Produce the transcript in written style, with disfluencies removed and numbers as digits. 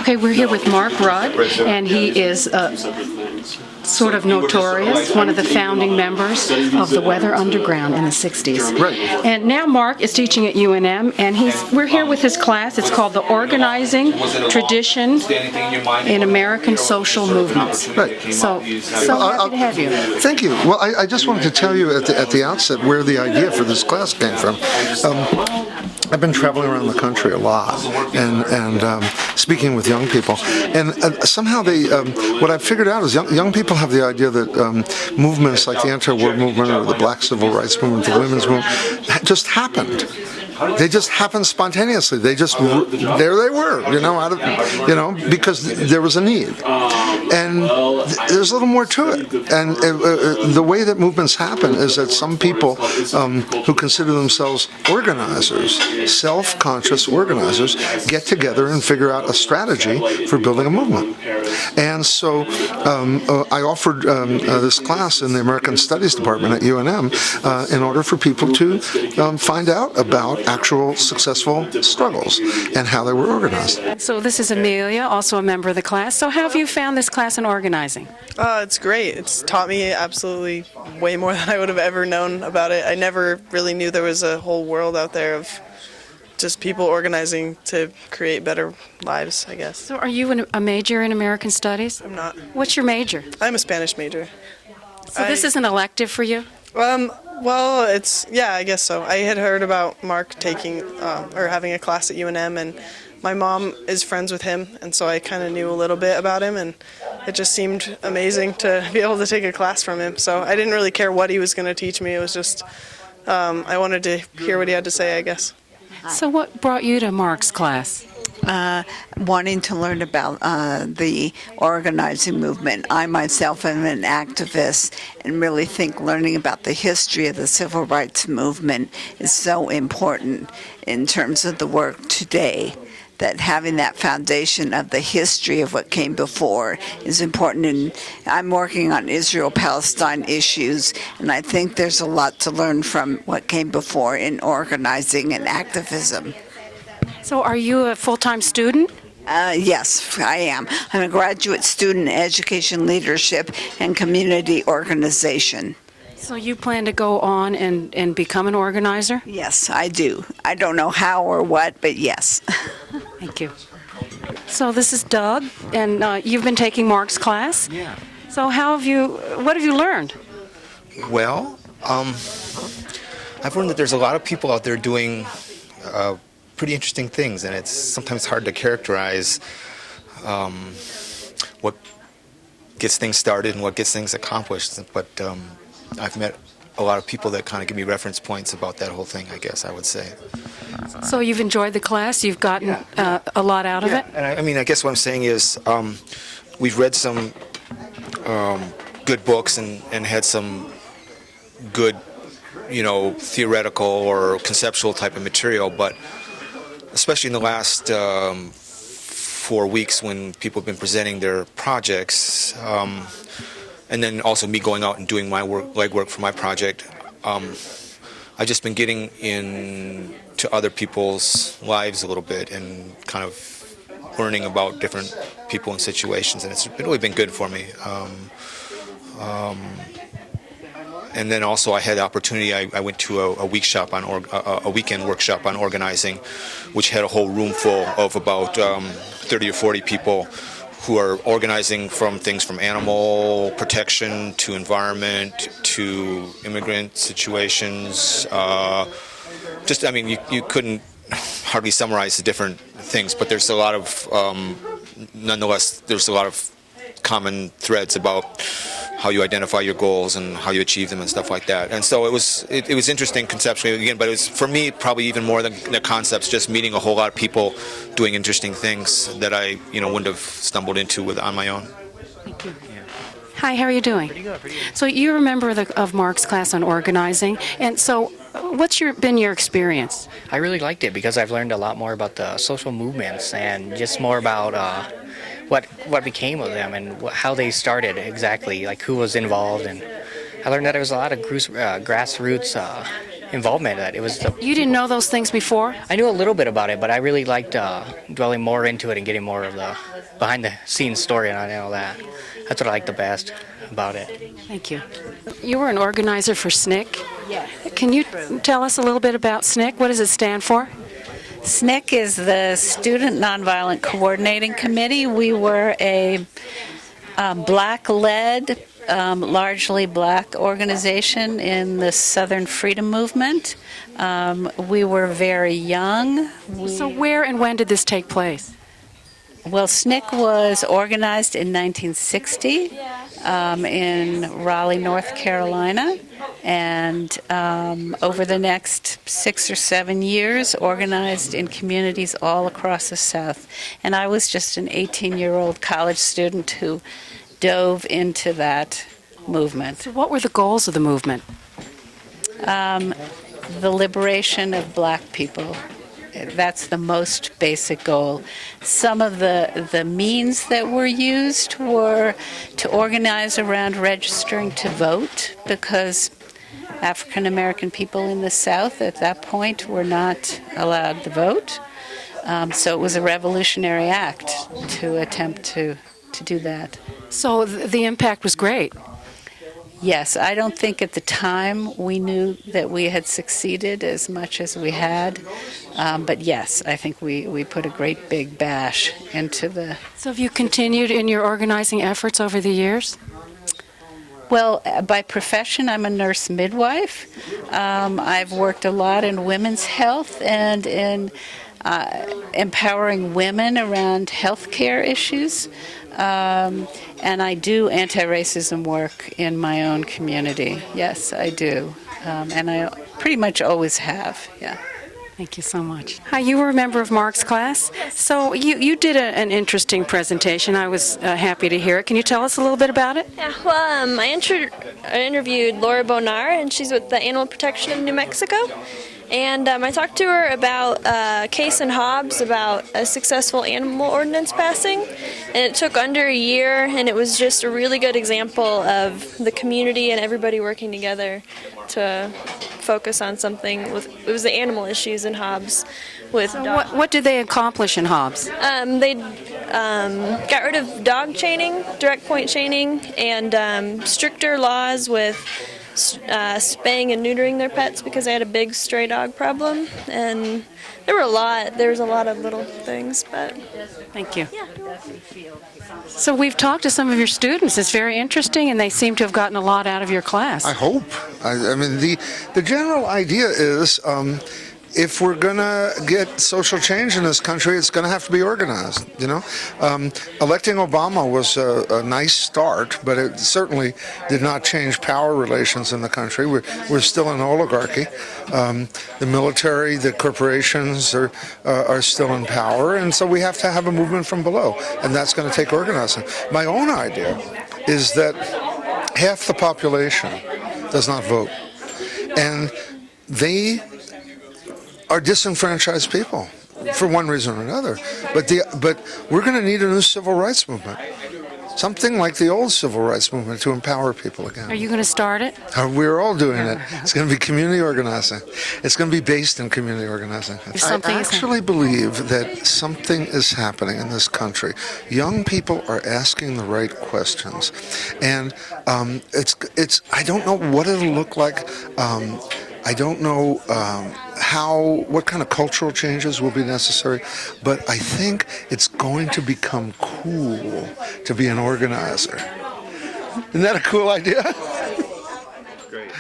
Okay, we're here with Mark Rudd, and he is sort of notorious, one of the founding members of the Weather Underground in the 60s. Right. And now Mark is teaching at UNM, and we're here with his class. It's called The Organizing Tradition in American Social Movements. Right. So happy to have you. Thank you. Well, I just wanted to tell you at the outset where the idea for this class came from. I've been traveling around the country a lot and speaking with young people, and somehow what I've figured out is young people have the idea that movements like the anti-war movement or the Black Civil Rights Movement, the women's movement, just happened. They just happened spontaneously. There they were, because there was a need. And there's a little more to it. And the way that movements happen is that some people who consider themselves organizers, self-conscious organizers, get together and figure out a strategy for building a movement. And so I offered this class in the American Studies Department at UNM in order for people to find out about actual successful struggles and how they were organized. So this is Amelia, also a member of the class. So how have you found this class in organizing? It's great. It's taught me absolutely way more than I would have ever known about it. I never really knew there was a whole world out there of just people organizing to create better lives, I guess. So are you a major in American Studies? I'm not. What's your major? I'm a Spanish major. So this is an elective for you? Well, I guess so. I had heard about Mark taking or having a class at UNM, and my mom is friends with him, and so I kind of knew a little bit about him, and it just seemed amazing to be able to take a class from him. So I didn't really care what he was going to teach me. It was just I wanted to hear what he had to say, I guess. So what brought you to Mark's class? Wanting to learn about the organizing movement. I myself am an activist and really think learning about the history of the civil rights movement is so important in terms of the work today, that having that foundation of the history of what came before is important. And I'm working on Israel-Palestine issues, and I think there's a lot to learn from what came before in organizing and activism. So are you a full-time student? Yes, I am. I'm a graduate student in education leadership and community organization. So you plan to go on and become an organizer? Yes, I do. I don't know how or what, but yes. Thank you. So this is Doug, and you've been taking Mark's class? Yeah. So what have you learned? Well, I've learned that there's a lot of people out there doing pretty interesting things, and it's sometimes hard to characterize what gets things started and what gets things accomplished. But I've met a lot of people that kind of give me reference points about that whole thing, I guess I would say. So you've enjoyed the class? You've gotten a lot out of it? And I guess what I'm saying is we've read some good books and had some good, theoretical or conceptual type of material, but especially in the last 4 weeks when people have been presenting their projects, and then also me going out and doing my legwork for my project, I've just been getting into other people's lives a little bit and kind of learning about different people and situations, and it's really been good for me. And then also I had the opportunity, I went to a weekend workshop on organizing, which had a whole room full of about 30 or 40 people who are organizing from things from animal protection to environment to immigrant situations. You couldn't hardly summarize the different things, but there's a lot of, nonetheless, there's a lot of common threads about how you identify your goals and how you achieve them and stuff like that. And so it was interesting conceptually again, but it was for me probably even more than the concepts, just meeting a whole lot of people doing interesting things that I wouldn't have stumbled into on my own. Thank you. Hi, how are you doing? Pretty good. So you're a member of Mark's class on organizing, and so what's been your experience? I really liked it because I've learned a lot more about the social movements and just more about what became of them and how they started exactly, like who was involved. And I learned that there was a lot of grassroots involvement in it. It was the, You didn't know those things before? I knew a little bit about it, but I really liked dwelling more into it and getting more of the behind the scenes story and all that. That's what I like the best about it. Thank you. You were an organizer for SNCC? Yes. Can you tell us a little bit about SNCC? What does it stand for? SNCC is the Student Nonviolent Coordinating Committee. We were a black-led, largely black organization in the Southern Freedom Movement. We were very young. So where and when did this take place? Well, SNCC was organized in 1960 in Raleigh, North Carolina, and over the next 6 or 7 years organized in communities all across the South. And I was just an 18-year-old college student who dove into that movement. So what were the goals of the movement? The liberation of black people. That's the most basic goal. Some of the means that were used were to organize around registering to vote, because African American people in the South at that point were not allowed to vote. So it was a revolutionary act to attempt to do that. So the impact was great. Yes, I don't think at the time we knew that we had succeeded as much as we had. But yes, I think we put a great big bash into the... So have you continued in your organizing efforts over the years? Well, by profession, I'm a nurse midwife. I've worked a lot in women's health and in empowering women around health care issues. And I do anti-racism work in my own community. Yes, I do. And I pretty much always have, yeah. Thank you so much. Hi, you were a member of Mark's class. So you did an interesting presentation. I was happy to hear it. Can you tell us a little bit about it? Yeah, well, I interviewed Laura Bonar, and she's with the Animal Protection of New Mexico. And I talked to her about Case and Hobbs, about a successful animal ordinance passing. And it took under a year, and it was just a really good example of the community and everybody working together to focus on something. It was the animal issues in Hobbs. With What did they accomplish in Hobbs? they got rid of dog chaining, direct point chaining, and stricter laws with spaying and neutering their pets because they had a big stray dog problem. And there was a lot of little things, but Thank you. yeah. So we've talked to some of your students. It's very interesting, and they seem to have gotten a lot out of your class. I hope. I mean, the general idea is if we're going to get social change in this country, it's going to have to be organized, you know? Electing Obama was a nice start, but it certainly did not change power relations in the country. We're still an oligarchy. The military, the corporations are still in power, and so we have to have a movement from below, and that's going to take organizing. My own idea is that half the population does not vote, and they are disenfranchised people for one reason or another. But we're going to need a new civil rights movement, something like the old civil rights movement to empower people again. Are you going to start it? We're all doing it. It's going to be community organizing. It's going to be based in community organizing. If something I is actually believe that something is happening in this country. Young people are asking the right questions, and I don't know what it'll look like. I don't know what kind of cultural changes will be necessary, but I think it's going to become cool to be an organizer. Isn't that a cool idea? Great.